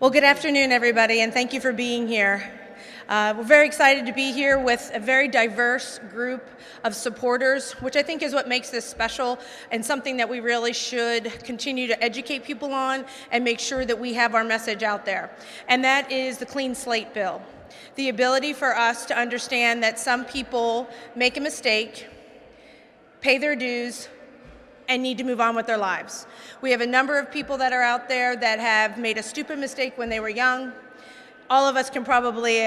Well, good afternoon, everybody, and thank you for being here. We're very excited to be here with a very diverse group of supporters, which I think is what makes this special and something that we really should continue to educate people on and make sure that we have our message out there. And that is the Clean Slate bill. The ability for us to understand that some people make a mistake, pay their dues, and need to move on with their lives. We have a number of people that are out there that have made a stupid mistake when they were young. All of us can probably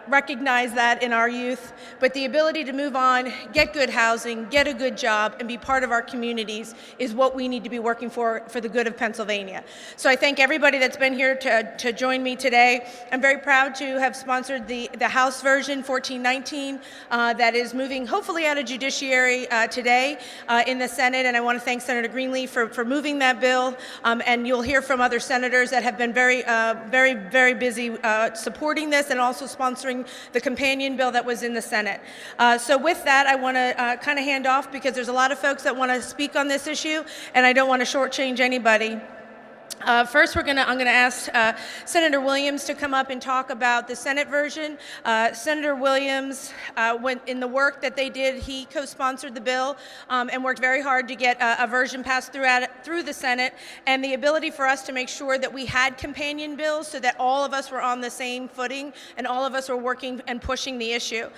recognize that in our youth, but the ability to move on, get good housing, get a good job, and be part of our communities is what we need to be working for the good of Pennsylvania. So I thank everybody that's been here to join me today. I'm very proud to have sponsored the House version 1419 that is moving hopefully out of judiciary today in the Senate, and I want to thank Senator Greenlee for moving that bill, and you'll hear from other senators that have been very busy supporting this and also sponsoring the companion bill that was in the Senate. So with that, I want to kind of hand off because there's a lot of folks that want to speak on this issue, and I don't want to shortchange anybody. First, I'm going to ask Senator Williams to come up and talk about the Senate version. Senator Williams, in the work that they did, he co-sponsored the bill and worked very hard to get a version passed through the Senate, and the ability for us to make sure that we had companion bills so that all of us were on the same footing and all of us were working and pushing the issue.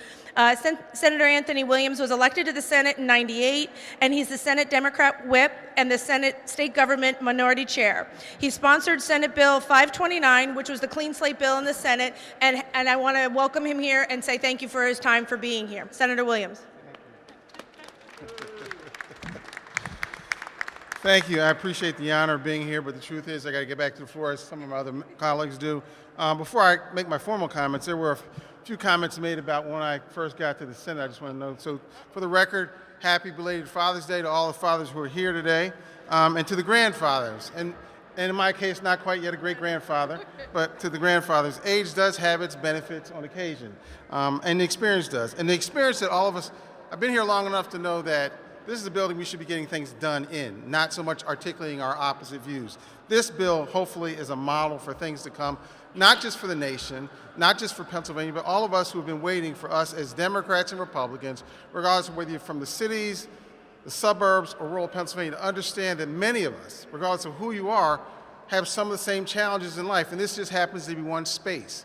Senator Anthony Williams was elected to the Senate in '98, and he's the Senate Democrat whip and the Senate State Government Minority Chair. He sponsored Senate Bill 529, which was the Clean Slate bill in the Senate, and I want to welcome him here and say thank you for his time for being here. Senator Williams. Thank you. I appreciate the honor of being here, but the truth is I got to get back to the floor as some of my other colleagues do. Before I make my formal comments, there were a few comments made about when I first got to the Senate. I just want to know. So for the record, happy belated Father's Day to all the fathers who are here today, and to the grandfathers. And in my case, not quite yet a great-grandfather, but to the grandfathers. Age does have its benefits on occasion, and the experience does. And the experience that all of us, I've been here long enough to know that this is a building we should be getting things done in, not so much articulating our opposite views. This bill, hopefully, is a model for things to come, not just for the nation, not just for Pennsylvania, but all of us who have been waiting for us as Democrats and Republicans, regardless of whether you're from the cities, the suburbs, or rural Pennsylvania, to understand that many of us, regardless of who you are, have some of the same challenges in life, and this just happens to be one space.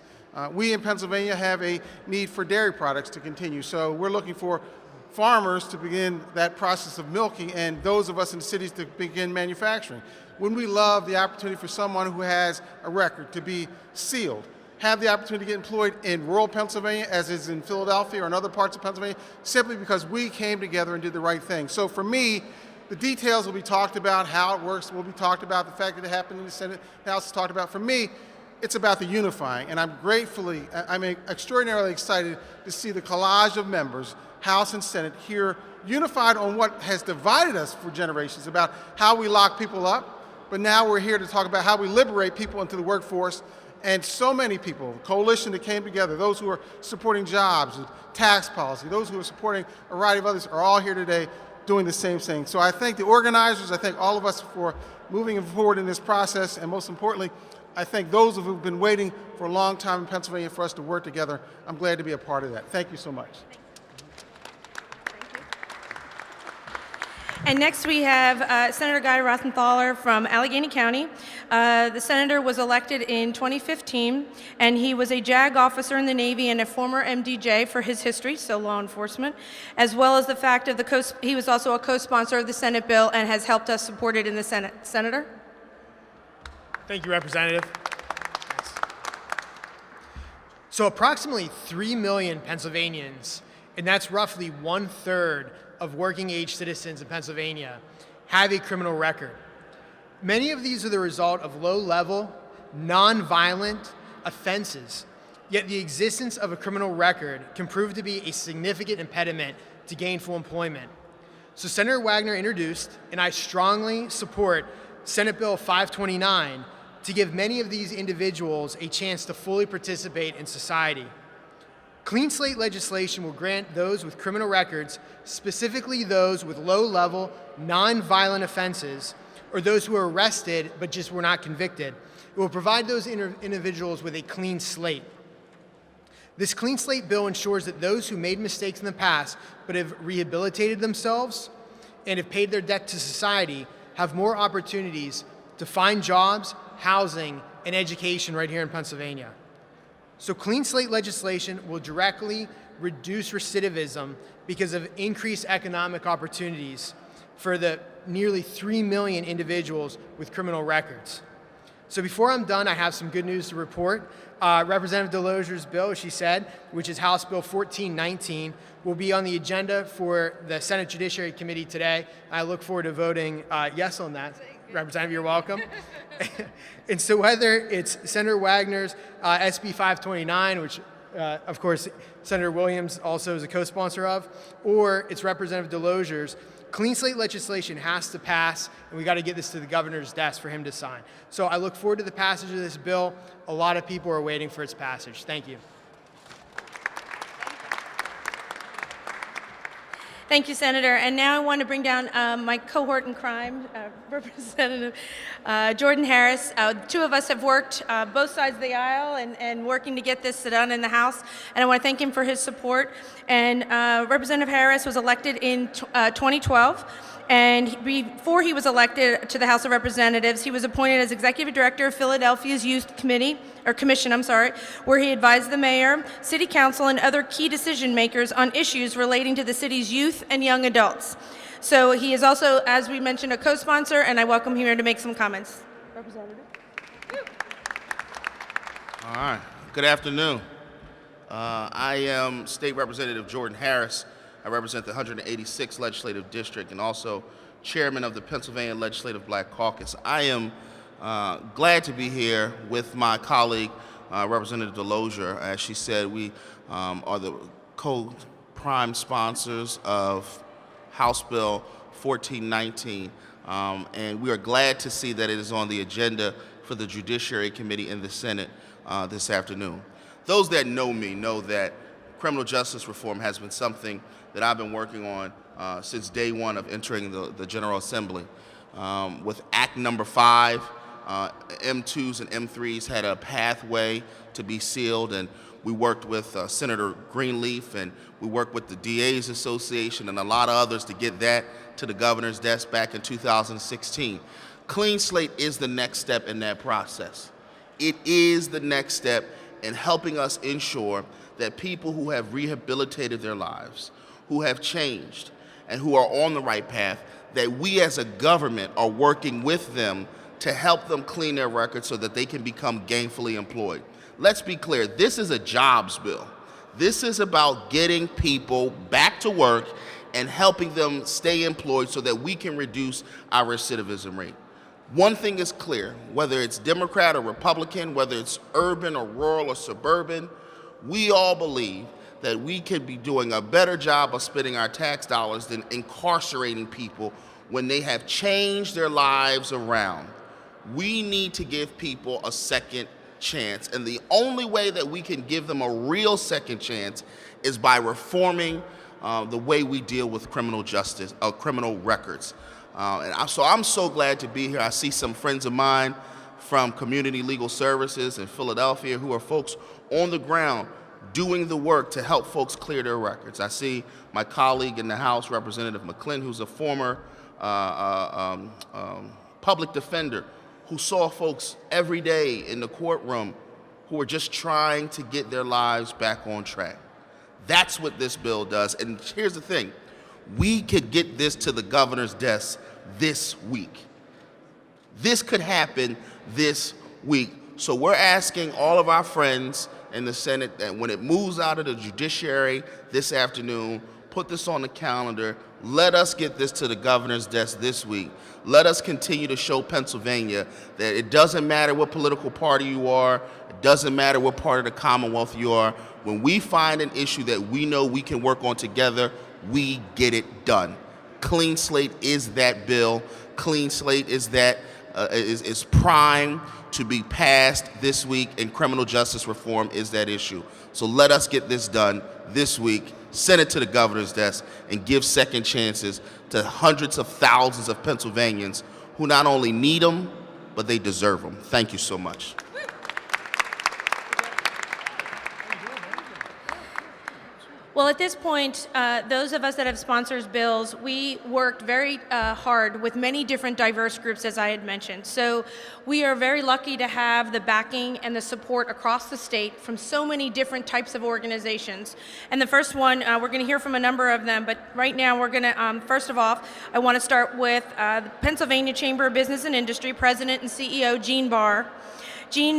We in Pennsylvania have a need for dairy products to continue, so we're looking for farmers to begin that process of milking and those of us in the cities to begin manufacturing. Wouldn't we love the opportunity for someone who has a record to be sealed, have the opportunity to get employed in rural Pennsylvania as is in Philadelphia or in other parts of Pennsylvania, simply because we came together and did the right thing. So for me, the details will be talked about, how it works will be talked about, the fact that it happened in the Senate, the House is talked about. For me, it's about the unifying, and I'm extraordinarily excited to see the collage of members, House and Senate, here unified on what has divided us for generations about how we lock people up, but now we're here to talk about how we liberate people into the workforce. And so many people, the coalition that came together, those who are supporting jobs, tax policy, those who are supporting a variety of others, are all here today doing the same thing. So I thank the organizers, I thank all of us for moving forward in this process, and most importantly, I thank those who have been waiting for a long time in Pennsylvania for us to work together. I'm glad to be a part of that. Thank you so much. And next we have Senator Guy Rothenthaler from Allegheny County. The senator was elected in 2015, and he was a JAG officer in the Navy and a former MDJ for his history, so law enforcement, as well as the fact of he was also a co-sponsor of the Senate bill and has helped us support it in the Senate. Senator? Thank you, Representative. So approximately 3 million Pennsylvanians, and that's roughly 1/3 of working age citizens in Pennsylvania, have a criminal record. Many of these are the result of low-level, non-violent offenses, yet the existence of a criminal record can prove to be a significant impediment to gainful employment. So Senator Wagner introduced, and I strongly support, Senate Bill 529 to give many of these individuals a chance to fully participate in society. Clean slate legislation will grant those with criminal records, specifically those with low-level, non-violent offenses, or those who were arrested but just were not convicted. It will provide those individuals with a clean slate. This clean slate bill ensures that those who made mistakes in the past but have rehabilitated themselves and have paid their debt to society have more opportunities to find jobs, housing, and education right here in Pennsylvania. So clean slate legislation will directly reduce recidivism because of increased economic opportunities for the nearly 3 million individuals with criminal records. So before I'm done, I have some good news to report. Representative Delozier's bill, she said, which is House Bill 1419, will be on the agenda for the Senate Judiciary Committee today. I look forward to voting yes on that. Representative, you're welcome. And so whether it's Senator Wagner's SB 529, which of course Senator Williams also is a co-sponsor of, or it's Representative Delozier's, clean slate legislation has to pass, and we got to get this to the governor's desk for him to sign. So I look forward to the passage of this bill. A lot of people are waiting for its passage. Thank you. Thank you, Senator. And now I want to bring down my cohort in crime, Representative Jordan Harris. Two of us have worked both sides of the aisle and working to get this done in the House, and I want to thank him for his support. And Representative Harris was elected in 2012. And before he was elected to the House of Representatives, he was appointed as Executive Director of Philadelphia's Youth Commission, where he advised the mayor, city council, and other key decision makers on issues relating to the city's youth and young adults. So he is also, as we mentioned, a co-sponsor, and I welcome him here to make some comments. Representative. All right. Good afternoon. I am State Representative Jordan Harris. I represent the 186th Legislative District and also Chairman of the Pennsylvania Legislative Black Caucus. I am glad to be here with my colleague, Representative Delozier. As she said, we are the co-prime sponsors of House Bill 1419, and we are glad to see that it is on the agenda for the Judiciary Committee in the Senate this afternoon. Those that know me know that criminal justice reform has been something that I've been working on since day one of entering the General Assembly. With Act Number 5, M2s and M3s had a pathway to be sealed, and we worked with Senator Greenleaf, and we worked with the DA's Association and a lot of others to get that to the governor's desk back in 2016. Clean Slate is the next step in that process. It is the next step in helping us ensure that people who have rehabilitated their lives, who have changed, and who are on the right path, that we as a government are working with them to help them clean their records so that they can become gainfully employed. Let's be clear, this is a jobs bill. This is about getting people back to work and helping them stay employed so that we can reduce our recidivism rate. One thing is clear, whether it's Democrat or Republican, whether it's urban or rural or suburban, we all believe that we could be doing a better job of spending our tax dollars than incarcerating people when they have changed their lives around. We need to give people a second chance, and the only way that we can give them a real second chance is by reforming the way we deal with criminal justice, criminal records. So I'm so glad to be here. I see some friends of mine from Community Legal Services in Philadelphia who are folks on the ground doing the work to help folks clear their records. I see my colleague in the House, Representative McClin, who's a former public defender who saw folks every day in the courtroom who were just trying to get their lives back on track. That's what this bill does. And here's the thing, we could get this to the governor's desk this week. This could happen this week. So we're asking all of our friends in the Senate that when it moves out of the judiciary this afternoon, put this on the calendar. Let us get this to the governor's desk this week. Let us continue to show Pennsylvania that it doesn't matter what political party you are, it doesn't matter what part of the Commonwealth you are. When we find an issue that we know we can work on together, we get it done. Clean Slate is that bill. Clean Slate is that is primed to be passed this week, and criminal justice reform is that issue. So let us get this done this week, send it to the governor's desk, and give second chances to hundreds of thousands of Pennsylvanians who not only need them, but they deserve them. Thank you so much. Well, at this point, those of us that have sponsors bills, we worked very hard with many different diverse groups, as I had mentioned. So we are very lucky to have the backing and the support across the state from so many different types of organizations. And the first one, we're going to hear from a number of them, but right now we're going to, first of all, I want to start with the Pennsylvania Chamber of Business and Industry President and CEO, Gene Barr. Gene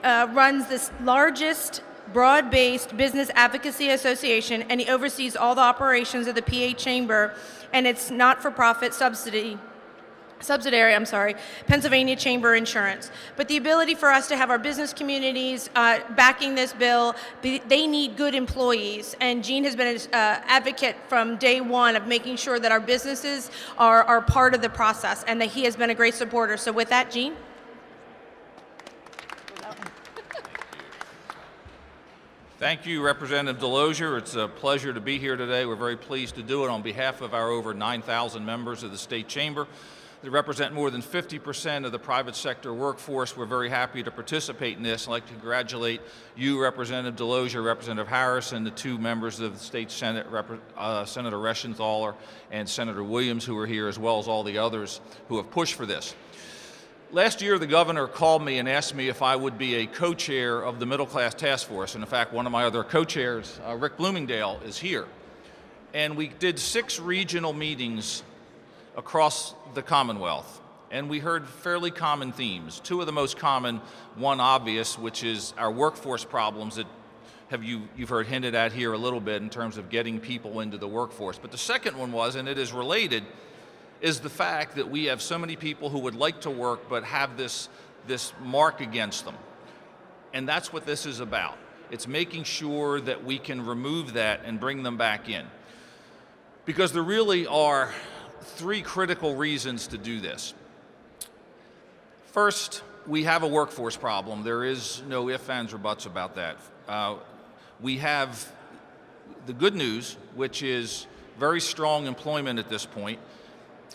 runs this largest broad-based business advocacy association, and he oversees all the operations of the PA Chamber and its not-for-profit subsidiary, Pennsylvania Chamber Insurance. But the ability for us to have our business communities backing this bill, they need good employees. And Gene has been an advocate from day one of making sure that our businesses are part of the process, and that he has been a great supporter. So with that, Gene? Thank you, Representative Delozier. It's a pleasure to be here today. We're very pleased to do it on behalf of our over 9,000 members of the State Chamber. They represent more than 50% of the private sector workforce. We're very happy to participate in this. I'd like to congratulate you, Representative Delozier, Representative Harris, and the two members of the State Senate, Senator Reschenthaler and Senator Williams, who are here, as well as all the others who have pushed for this. Last year, the governor called me and asked me if I would be a co-chair of the Middle Class Task Force. And in fact, one of my other co-chairs, Rick Bloomingdale, is here. And we did 6 regional meetings across the Commonwealth. And we heard fairly common themes. 2 of the most common, one obvious, which is our workforce problems that you've heard hinted at here a little bit in terms of getting people into the workforce. But the second one was, and it is related, is the fact that we have so many people who would like to work but have this mark against them. And that's what this is about. It's making sure that we can remove that and bring them back in. Because there really are 3 critical reasons to do this. First, we have a workforce problem. There is no ifs, ands, or buts about that. We have the good news, which is very strong employment at this point.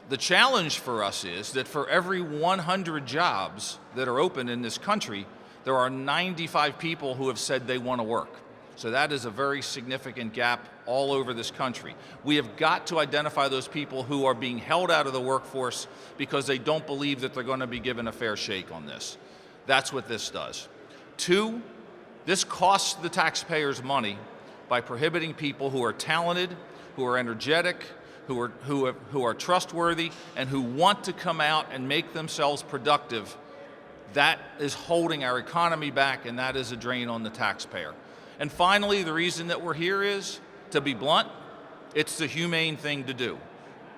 The challenge for us is that for every 100 jobs that are open in this country, there are 95 people who have said they want to work. So that is a very significant gap all over this country. We have got to identify those people who are being held out of the workforce because they don't believe that they're going to be given a fair shake on this. That's what this does. 2, this costs the taxpayers money by prohibiting people who are talented, who are energetic, who are trustworthy, and who want to come out and make themselves productive. That is holding our economy back, and that is a drain on the taxpayer. And finally, the reason that we're here is, to be blunt, it's the humane thing to do.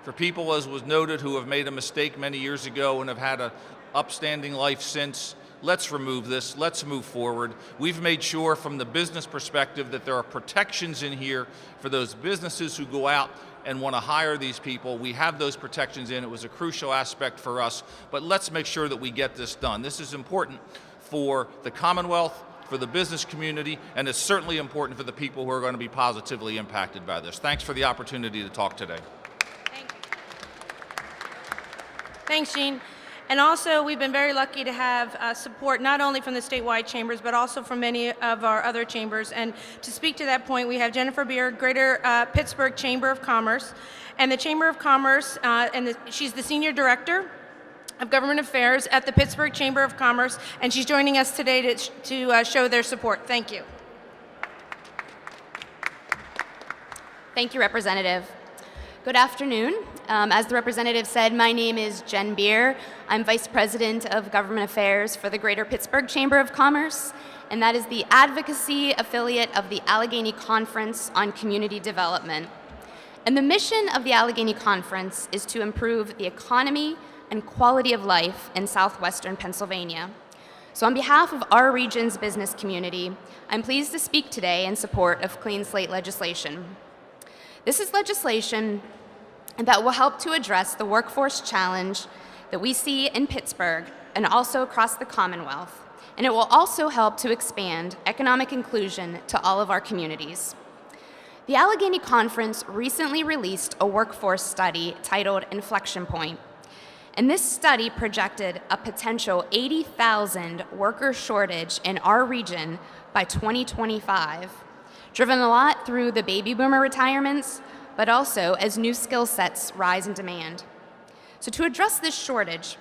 For people, as was noted, who have made a mistake many years ago and have had an upstanding life since, let's remove this, let's move forward. We've made sure from the business perspective that there are protections in here for those businesses who go out and want to hire these people. We have those protections in. It was a crucial aspect for us, but let's make sure that we get this done. This is important for the Commonwealth, for the business community, and it's certainly important for the people who are going to be positively impacted by this. Thanks for the opportunity to talk today. Thanks, Gene. And also, we've been very lucky to have support not only from the statewide chambers, but also from many of our other chambers. And to speak to that point, we have Jennifer Beard, Greater Pittsburgh Chamber of Commerce. And the Chamber of Commerce, she's the Senior Director of Government Affairs at the Pittsburgh Chamber of Commerce, and she's joining us today to show their support. Thank you. Thank you, Representative. Good afternoon. As the representative said, my name is Jen Beer. I'm Vice President of Government Affairs for the Greater Pittsburgh Chamber of Commerce, and that is the advocacy affiliate of the Allegheny Conference on Community Development. And the mission of the Allegheny Conference is to improve the economy and quality of life in southwestern Pennsylvania. So on behalf of our region's business community, I'm pleased to speak today in support of Clean Slate legislation. This is legislation that will help to address the workforce challenge that we see in Pittsburgh and also across the Commonwealth. And it will also help to expand economic inclusion to all of our communities. The Allegheny Conference recently released a workforce study titled Inflection Point. And this study projected a potential 80,000 worker shortage in our region by 2025, driven a lot through the baby boomer retirements, but also as new skill sets rise in demand. So to address this shortage,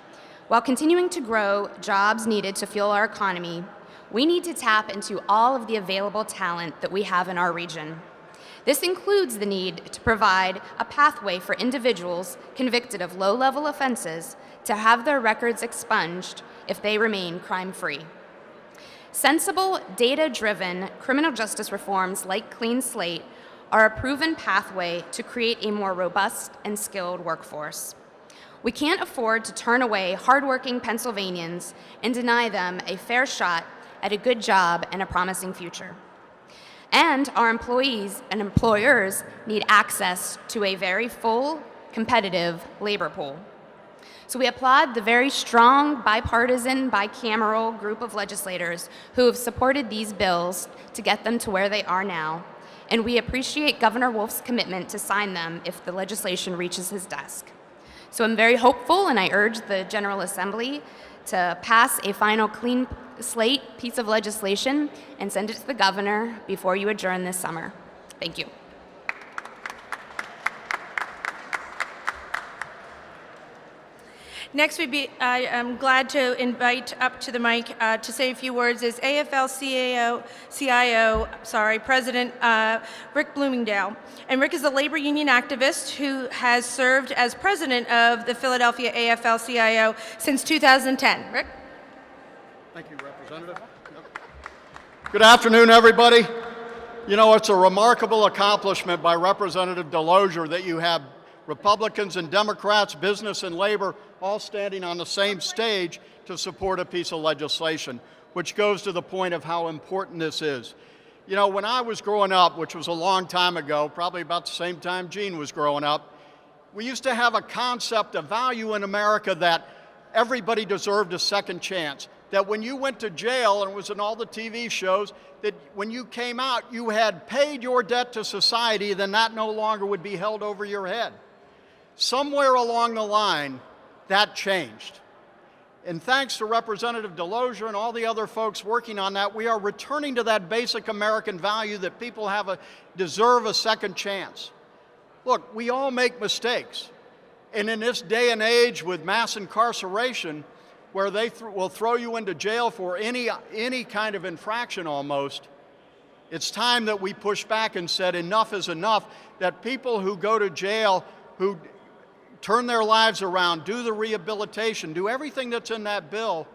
while continuing to grow jobs needed to fuel our economy, we need to tap into all of the available talent that we have in our region. This includes the need to provide a pathway for individuals convicted of low-level offenses to have their records expunged if they remain crime-free. Sensible, data-driven criminal justice reforms like Clean Slate are a proven pathway to create a more robust and skilled workforce. We can't afford to turn away hardworking Pennsylvanians and deny them a fair shot at a good job and a promising future. And our employees and employers need access to a very full, competitive labor pool. So we applaud the very strong, bipartisan, bicameral group of legislators who have supported these bills to get them to where they are now. And we appreciate Governor Wolf's commitment to sign them if the legislation reaches his desk. So I'm very hopeful, and I urge the General Assembly to pass a final Clean Slate piece of legislation and send it to the governor before you adjourn this summer. Thank you. Next, I am glad to invite up to the mic to say a few words is AFL-CIO, President Rick Bloomingdale. And Rick is a labor union activist who has served as president of the Philadelphia AFL-CIO since 2010. Rick? Thank you, Representative. Good afternoon, everybody. You know, it's a remarkable accomplishment by Representative Delozier that you have Republicans and Democrats, business and labor, all standing on the same stage to support a piece of legislation, which goes to the point of how important this is. You know, when I was growing up, which was a long time ago, probably about the same time Gene was growing up, we used to have a concept, a value in America that everybody deserved a second chance. That when you went to jail, and it was in all the TV shows, that when you came out, you had paid your debt to society, then that no longer would be held over your head. Somewhere along the line, that changed. And thanks to Representative Delozier and all the other folks working on that, we are returning to that basic American value that people deserve a second chance. Look, we all make mistakes. And in this day and age with mass incarceration, where they will throw you into jail for any kind of infraction almost, it's time that we push back and said enough is enough, that people who go to jail, who turn their lives around, do the rehabilitation, do everything that's in that bill,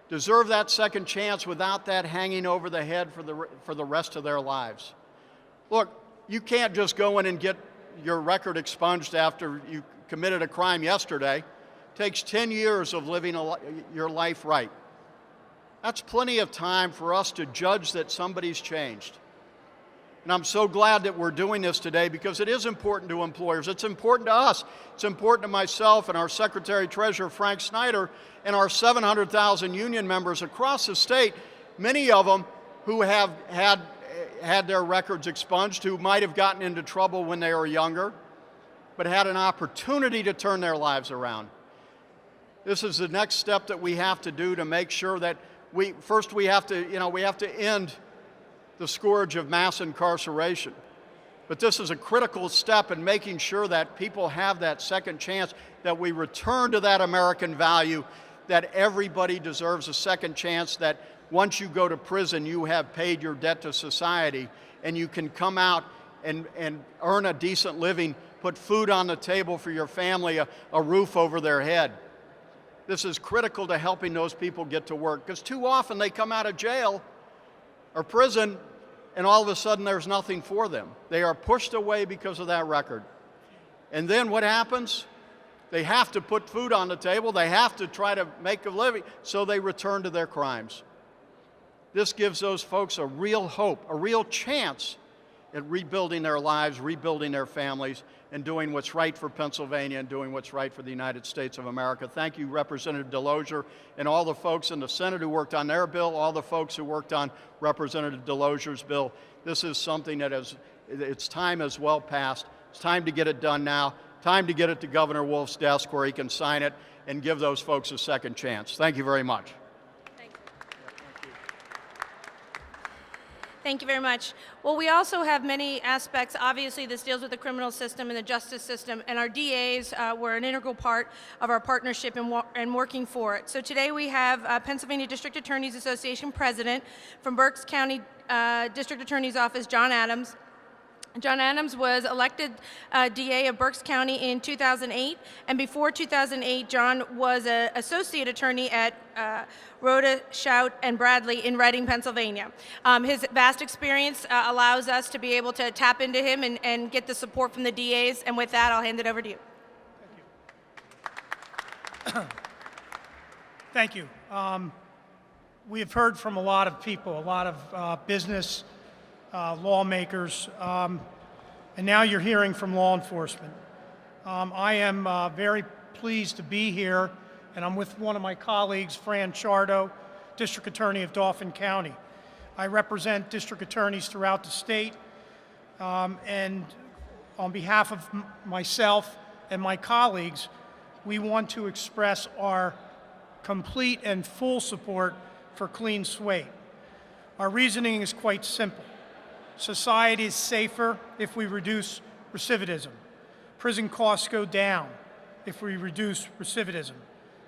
deserve that second chance without that hanging over the head for the rest of their lives. Look, you can't just go in and get your record expunged after you committed a crime yesterday. It takes 10 years of living your life right. That's plenty of time for us to judge that somebody's changed. And I'm so glad that we're doing this today because it is important to employers. It's important to us. It's important to myself and our Secretary-Treasurer, Frank Snyder, and our 700,000 union members across the state, many of them who have had their records expunged, who might have gotten into trouble when they were younger, but had an opportunity to turn their lives around. This is the next step that we have to do to make sure that we have to end the scourge of mass incarceration. But this is a critical step in making sure that people have that second chance, that we return to that American value, that everybody deserves a second chance, that once you go to prison, you have paid your debt to society, and you can come out and earn a decent living, put food on the table for your family, a roof over their head. This is critical to helping those people get to work, because too often they come out of jail or prison, and all of a sudden there's nothing for them. They are pushed away because of that record. And then what happens? They have to put food on the table. They have to try to make a living, so they return to their crimes. This gives those folks a real hope, a real chance at rebuilding their lives, rebuilding their families, and doing what's right for Pennsylvania and doing what's right for the United States of America. Thank you, Representative Delozier, and all the folks in the Senate who worked on their bill, all the folks who worked on Representative Delozier's bill. This is something that its time is well past. It's time to get it done now. Time to get it to Governor Wolf's desk where he can sign it and give those folks a second chance. Thank you very much. Thank you very much. Well, we also have many aspects. Obviously, this deals with the criminal system and the justice system, and our DAs were an integral part of our partnership and working for it. So today we have Pennsylvania District Attorneys Association President from Berks County District Attorney's Office, John Adams. John Adams was elected DA of Berks County in 2008, and before 2008, John was an associate attorney at Rhoda, Shout, and Bradley in Reading, Pennsylvania. His vast experience allows us to be able to tap into him and get the support from the DAs, and with that, I'll hand it over to you. Thank you. We have heard from a lot of people, a lot of business lawmakers, and now you're hearing from law enforcement. I am very pleased to be here, and I'm with one of my colleagues, Fran Chardo, District Attorney of Dauphin County. I represent district attorneys throughout the state, and on behalf of myself and my colleagues, we want to express our complete and full support for Clean Slate. Our reasoning is quite simple. Society is safer if we reduce recidivism. Prison costs go down if we reduce recidivism.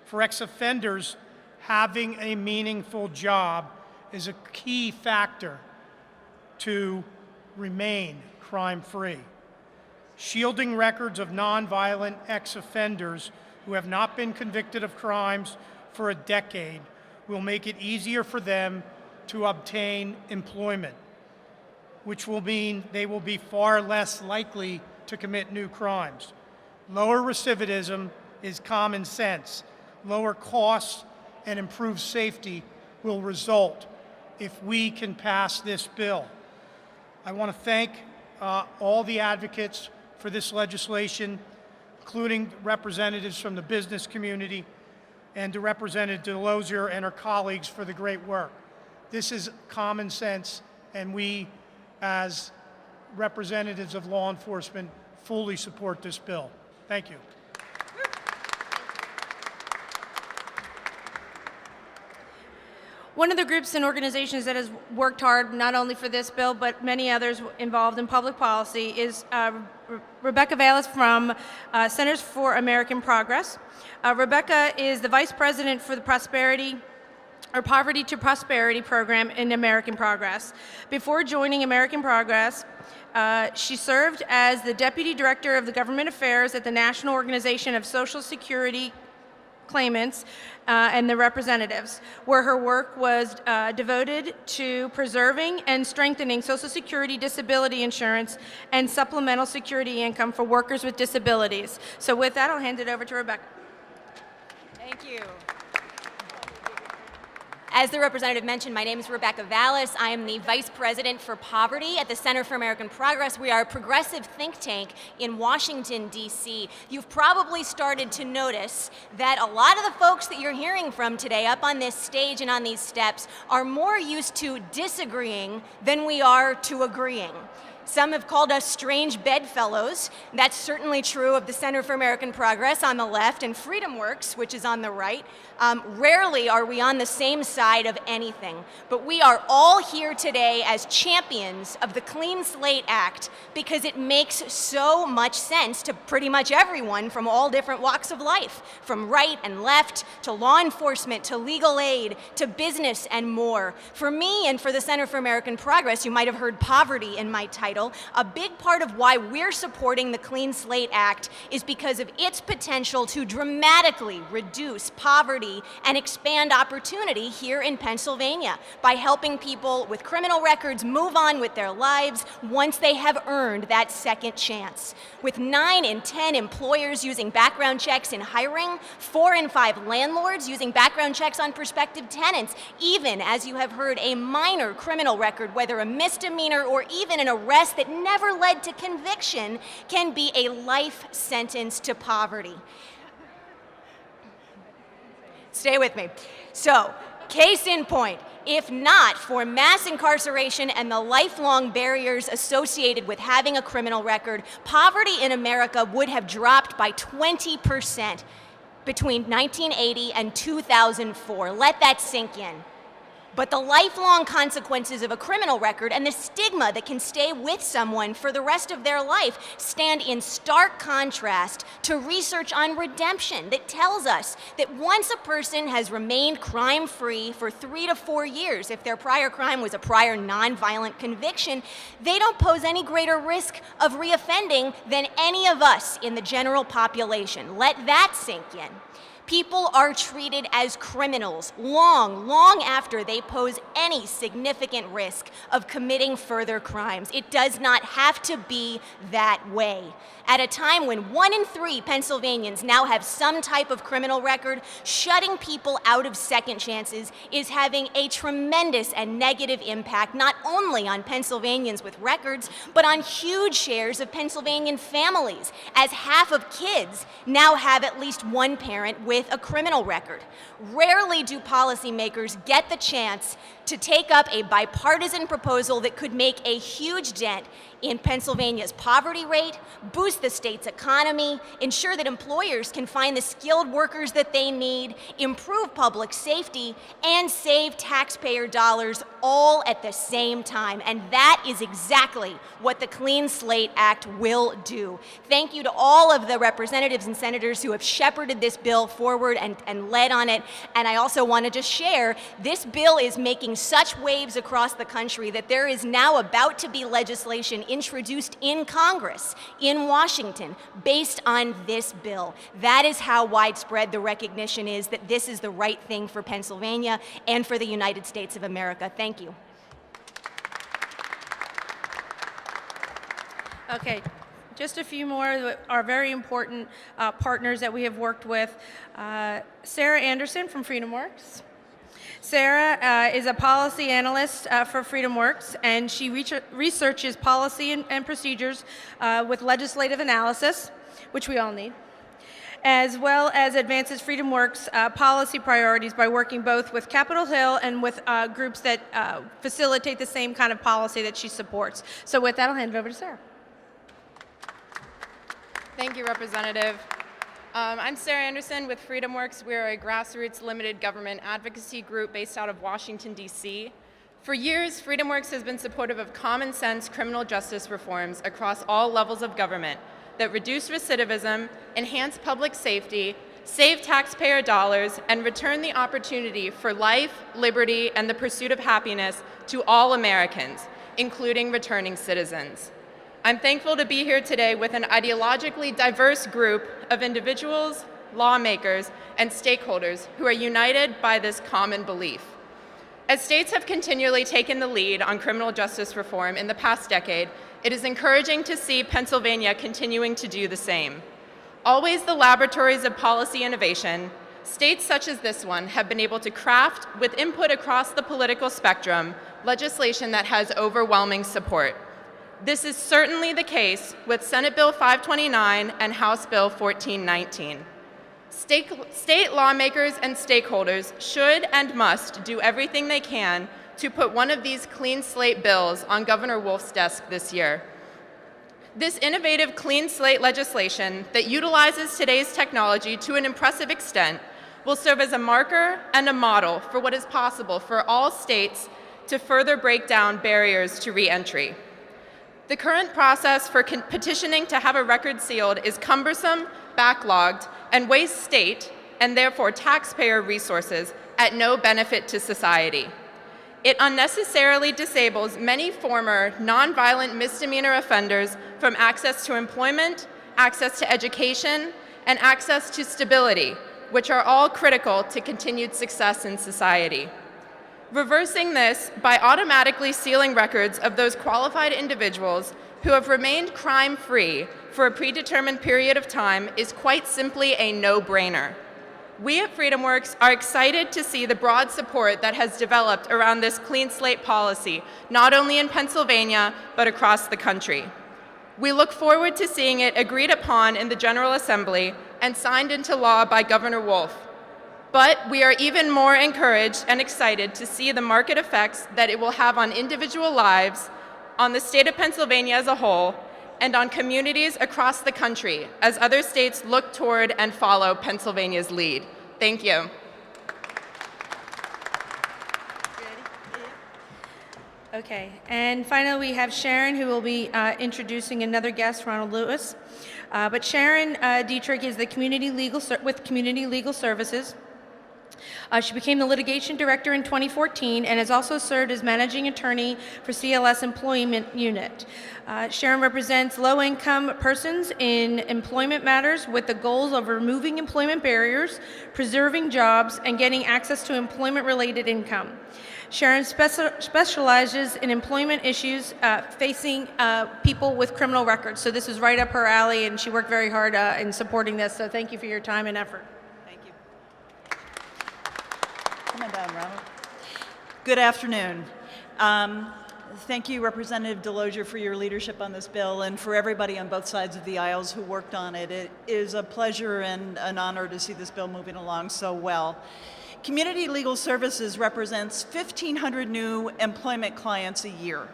For ex-offenders, having a meaningful job is a key factor to remain crime-free. Shielding records of nonviolent ex-offenders who have not been convicted of crimes for a decade will make it easier for them to obtain employment, which will mean they will be far less likely to commit new crimes. Lower recidivism is common sense. Lower costs and improved safety will result if we can pass this bill. I want to thank all the advocates for this legislation, including representatives from the business community, and to Representative Delozier and her colleagues for the great work. This is common sense, and we, as representatives of law enforcement, fully support this bill. Thank you. One of the groups and organizations that has worked hard not only for this bill but many others involved in public policy is Rebecca Vallis from Centers for American Progress. Rebecca is the Vice President for the Poverty to Prosperity program in American Progress. Before joining American Progress, she served as the Deputy Director of the Government Affairs at the National Organization of Social Security Claimants and the representatives, where her work was devoted to preserving and strengthening Social Security disability insurance and supplemental security income for workers with disabilities. So with that, I'll hand it over to Rebecca. Thank you. As the representative mentioned, my name is Rebecca Vallis. I am the Vice President for Poverty at the Center for American Progress. We are a progressive think tank in Washington, D.C. You've probably started to notice that a lot of the folks that you're hearing from today up on this stage and on these steps are more used to disagreeing than we are to agreeing. Some have called us strange bedfellows. That's certainly true of the Center for American Progress on the left and Freedom Works, which is on the right. Rarely are we on the same side of anything, but we are all here today as champions of the Clean Slate Act because it makes so much sense to pretty much everyone from all different walks of life, from right and left to law enforcement to legal aid to business and more. For me and for the Center for American Progress, you might have heard poverty in my title. A big part of why we're supporting the Clean Slate Act is because of its potential to dramatically reduce poverty and expand opportunity here in Pennsylvania by helping people with criminal records move on with their lives once they have earned that second chance. With 9 in 10 employers using background checks in hiring, 4 in 5 landlords using background checks on prospective tenants, even, as you have heard, a minor criminal record, whether a misdemeanor or even an arrest that never led to conviction, can be a life sentence to poverty. Stay with me. So, case in point, if not for mass incarceration and the lifelong barriers associated with having a criminal record, poverty in America would have dropped by 20%. between 1980 and 2004. Let that sink in. But the lifelong consequences of a criminal record and the stigma that can stay with someone for the rest of their life stand in stark contrast to research on redemption that tells us that once a person has remained crime-free for 3 to 4 years, if their prior crime was a prior nonviolent conviction, they don't pose any greater risk of reoffending than any of us in the general population. Let that sink in. People are treated as criminals long after they pose any significant risk of committing further crimes. It does not have to be that way. At a time when 1 in 3 Pennsylvanians now have some type of criminal record, shutting people out of second chances is having a tremendous and negative impact not only on Pennsylvanians with records, but on huge shares of Pennsylvanian families, as half of kids now have at least one parent with a criminal record. Rarely do policymakers get the chance to take up a bipartisan proposal that could make a huge dent in Pennsylvania's poverty rate, boost the state's economy, ensure that employers can find the skilled workers that they need, improve public safety, and save taxpayer dollars all at the same time. And that is exactly what the Clean Slate Act will do. Thank you to all of the representatives and senators who have shepherded this bill forward and led on it. And I also want to just share, this bill is making such waves across the country that there is now about to be legislation introduced in Congress in Washington based on this bill. That is how widespread the recognition is that this is the right thing for Pennsylvania and for the United States of America. Thank you. Okay, just a few more that are very important partners that we have worked with. Sarah Anderson from FreedomWorks. Sarah is a policy analyst for FreedomWorks, and she researches policy and procedures with legislative analysis, which we all need, as well as advances FreedomWorks policy priorities by working both with Capitol Hill and with groups that facilitate the same kind of policy that she supports. So with that, I'll hand it over to Sarah. Thank you, Representative. I'm Sarah Anderson with FreedomWorks. We're a grassroots limited government advocacy group based out of Washington, D.C. For years, FreedomWorks has been supportive of common sense criminal justice reforms across all levels of government that reduce recidivism, enhance public safety, save taxpayer dollars, and return the opportunity for life, liberty, and the pursuit of happiness to all Americans, including returning citizens. I'm thankful to be here today with an ideologically diverse group of individuals, lawmakers, and stakeholders who are united by this common belief. As states have continually taken the lead on criminal justice reform in the past decade, it is encouraging to see Pennsylvania continuing to do the same. Always the laboratories of policy innovation, states such as this one have been able to craft, with input across the political spectrum, legislation that has overwhelming support. This is certainly the case with Senate Bill 529 and House Bill 1419. State lawmakers and stakeholders should and must do everything they can to put one of these clean slate bills on Governor Wolf's desk this year. This innovative clean slate legislation that utilizes today's technology to an impressive extent will serve as a marker and a model for what is possible for all states to further break down barriers to re-entry. The current process for petitioning to have a record sealed is cumbersome, backlogged, and wastes state, and therefore taxpayer resources, at no benefit to society. It unnecessarily disables many former nonviolent misdemeanor offenders from access to employment, access to education, and access to stability, which are all critical to continued success in society. Reversing this by automatically sealing records of those qualified individuals who have remained crime-free for a predetermined period of time is quite simply a no-brainer. We at FreedomWorks are excited to see the broad support that has developed around this clean slate policy, not only in Pennsylvania, but across the country. We look forward to seeing it agreed upon in the General Assembly and signed into law by Governor Wolf. But we are even more encouraged and excited to see the market effects that it will have on individual lives, on the state of Pennsylvania as a whole, and on communities across the country as other states look toward and follow Pennsylvania's lead. Thank you. Okay, and finally we have Sharon, who will be introducing another guest, Ronald Lewis. But Sharon Dietrich is the with Community Legal Services. She became the litigation director in 2014 and has also served as managing attorney for CLS Employment Unit. Sharon represents low-income persons in employment matters with the goals of removing employment barriers, preserving jobs, and getting access to employment-related income. Sharon specializes in employment issues facing people with criminal records. So this is right up her alley, and she worked very hard in supporting this. So thank you for your time and effort. Thank you. Come on down, Ronald. Good afternoon. Thank you, Representative Delozier, for your leadership on this bill, and for everybody on both sides of the aisles who worked on it. It is a pleasure and an honor to see this bill moving along so well. Community Legal Services represents 1,500 new employment clients a year.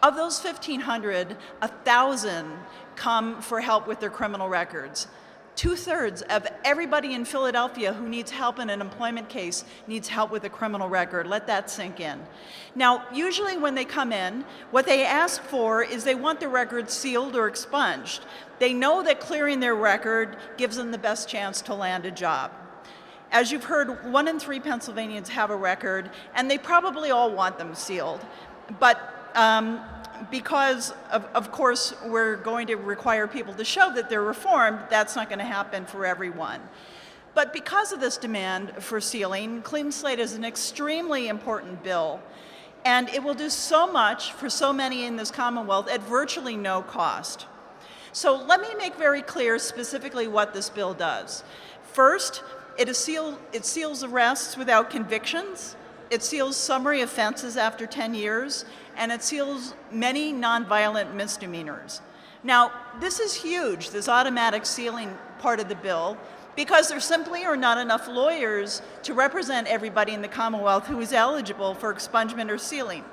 Of those 1,500, 1,000 come for help with their criminal records. 2/3 of everybody in Philadelphia who needs help in an employment case needs help with a criminal record. Let that sink in. Now, usually when they come in, what they ask for is they want their record sealed or expunged. They know that clearing their record gives them the best chance to land a job. As you've heard, 1 in 3 Pennsylvanians have a record, and they probably all want them sealed. But because, of course, we're going to require people to show that they're reformed, that's not going to happen for everyone. But because of this demand for sealing, Clean Slate is an extremely important bill, and it will do so much for so many in this Commonwealth at virtually no cost. So let me make very clear specifically what this bill does. First, it seals arrests without convictions, it seals summary offenses after 10 years, and it seals many nonviolent misdemeanors. Now, this is huge, this automatic sealing part of the bill, because there simply are not enough lawyers to represent everybody in the Commonwealth who is eligible for expungement or sealing.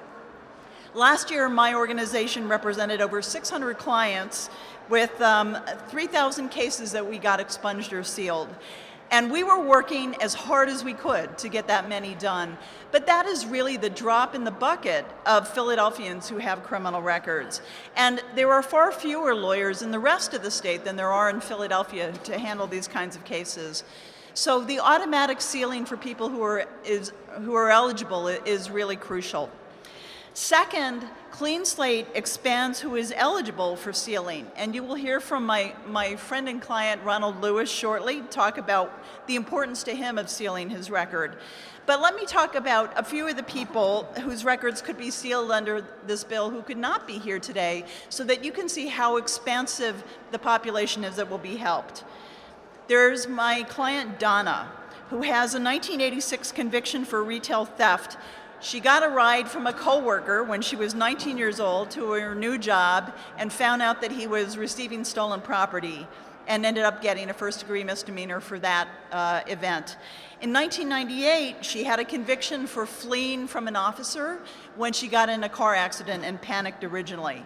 Last year, my organization represented over 600 clients with 3,000 cases that we got expunged or sealed. And we were working as hard as we could to get that many done. But that is really the drop in the bucket of Philadelphians who have criminal records. And there are far fewer lawyers in the rest of the state than there are in Philadelphia to handle these kinds of cases. So the automatic sealing for people who are eligible is really crucial. Second, Clean Slate expands who is eligible for sealing, and you will hear from my friend and client Ronald Lewis shortly talk about the importance to him of sealing his record. But let me talk about a few of the people whose records could be sealed under this bill who could not be here today, so that you can see how expansive the population is that will be helped. There's my client Donna, who has a 1986 conviction for retail theft. She got a ride from a coworker when she was 19 years old to her new job and found out that he was receiving stolen property and ended up getting a first-degree misdemeanor for that event. In 1998, she had a conviction for fleeing from an officer when she got in a car accident and panicked originally.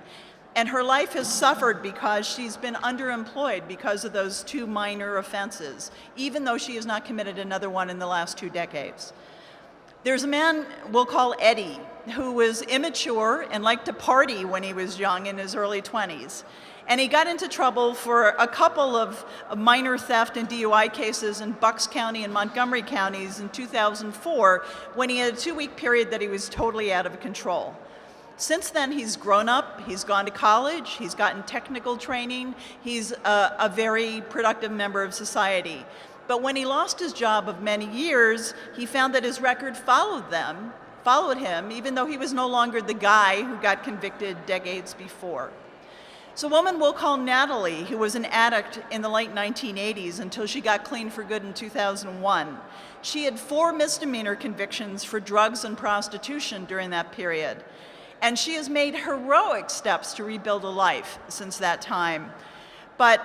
And her life has suffered because she's been underemployed because of those 2 minor offenses, even though she has not committed another one in the last 2 decades. There's a man we'll call Eddie, who was immature and liked to party when he was young in his early 20s. And he got into trouble for a couple of minor theft and DUI cases in Bucks County and Montgomery counties in 2004, when he had a 2-week period that he was totally out of control. Since then, he's grown up, he's gone to college, he's gotten technical training, he's a very productive member of society. But when he lost his job of many years, he found that his record followed him, even though he was no longer the guy who got convicted decades before. So a woman we'll call Natalie, who was an addict in the late 1980s until she got clean for good in 2001. She had 4 misdemeanor convictions for drugs and prostitution during that period. And she has made heroic steps to rebuild a life since that time. But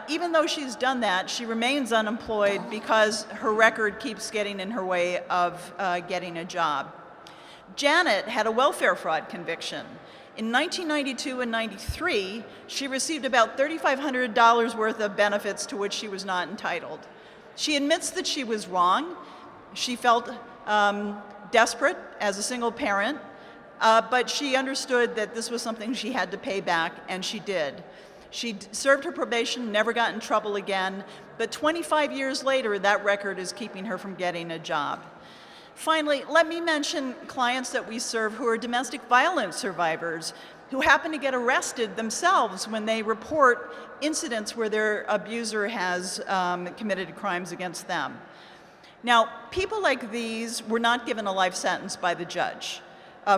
even though she's done that, she remains unemployed because her record keeps getting in her way of getting a job. Janet had a welfare fraud conviction, In 1992 and 93, she received about $3,500 worth of benefits to which she was not entitled. She admits that she was wrong. She felt desperate as a single parent, but she understood that this was something she had to pay back, and she did. She served her probation, never got in trouble again, but 25 years later, that record is keeping her from getting a job. Finally, let me mention clients that we serve who are domestic violence survivors who happen to get arrested themselves when they report incidents where their abuser has committed crimes against them. Now, people like these were not given a life sentence by the judge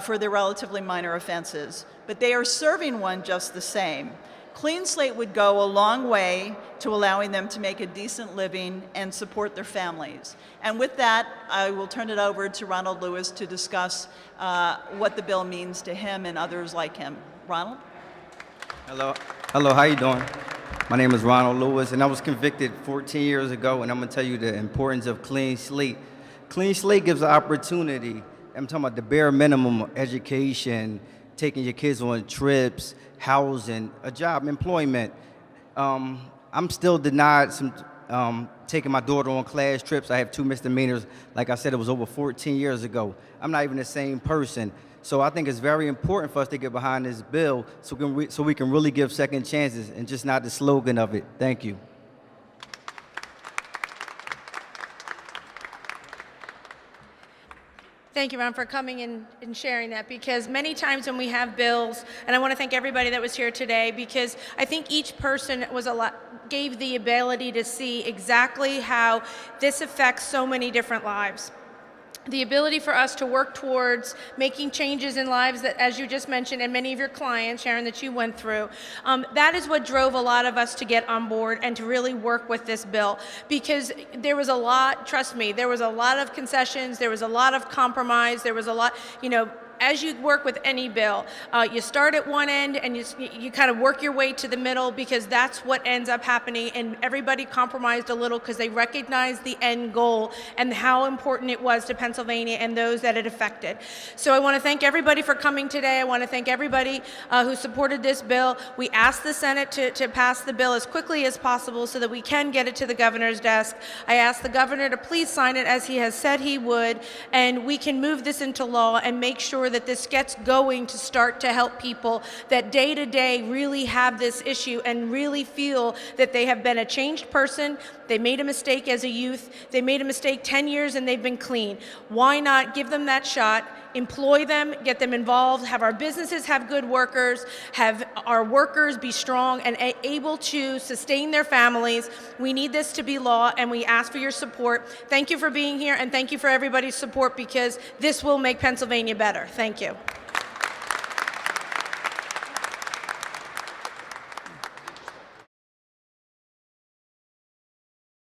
for their relatively minor offenses, but they are serving one just the same. Clean Slate would go a long way to allowing them to make a decent living and support their families. And with that, I will turn it over to Ronald Lewis to discuss what the bill means to him and others like him. Ronald? Hello, how you doing? My name is Ronald Lewis, and I was convicted 14 years ago, and I'm gonna tell you the importance of Clean Slate. Clean Slate gives an opportunity, I'm talking about the bare minimum, education, taking your kids on trips, housing, a job, employment. I'm still denied some taking my daughter on class trips. I have 2 misdemeanors. Like I said, it was over 14 years ago. I'm not even the same person. So I think it's very important for us to get behind this bill so we can really give second chances and just not the slogan of it. Thank you. Thank you, Ron, for coming in and sharing that, because many times when we have bills, and I want to thank everybody that was here today, because I think each person gave the ability to see exactly how this affects so many different lives. The ability for us to work towards making changes in lives that, as you just mentioned, and many of your clients, Sharon, that you went through, that is what drove a lot of us to get on board and to really work with this bill. Because there was a lot, trust me, there was a lot of concessions, there was a lot of compromise, there was a lot, as you work with any bill, you start at one end and you kind of work your way to the middle, because that's what ends up happening, and everybody compromised a little because they recognized the end goal and how important it was to Pennsylvania and those that it affected. So I want to thank everybody for coming today. I want to thank everybody who supported this bill. We asked the Senate to pass the bill as quickly as possible so that we can get it to the governor's desk. I asked the governor to please sign it as he has said he would, and we can move this into law and make sure that this gets going to start to help people that day to day really have this issue and really feel that they have been a changed person. They made a mistake as a youth. They made a mistake 10 years and they've been clean. Why not give them that shot, employ them, get them involved, have our businesses have good workers, have our workers be strong and able to sustain their families. We need this to be law, and we ask for your support. Thank you for being here, and thank you for everybody's support, because this will make Pennsylvania better. Thank you.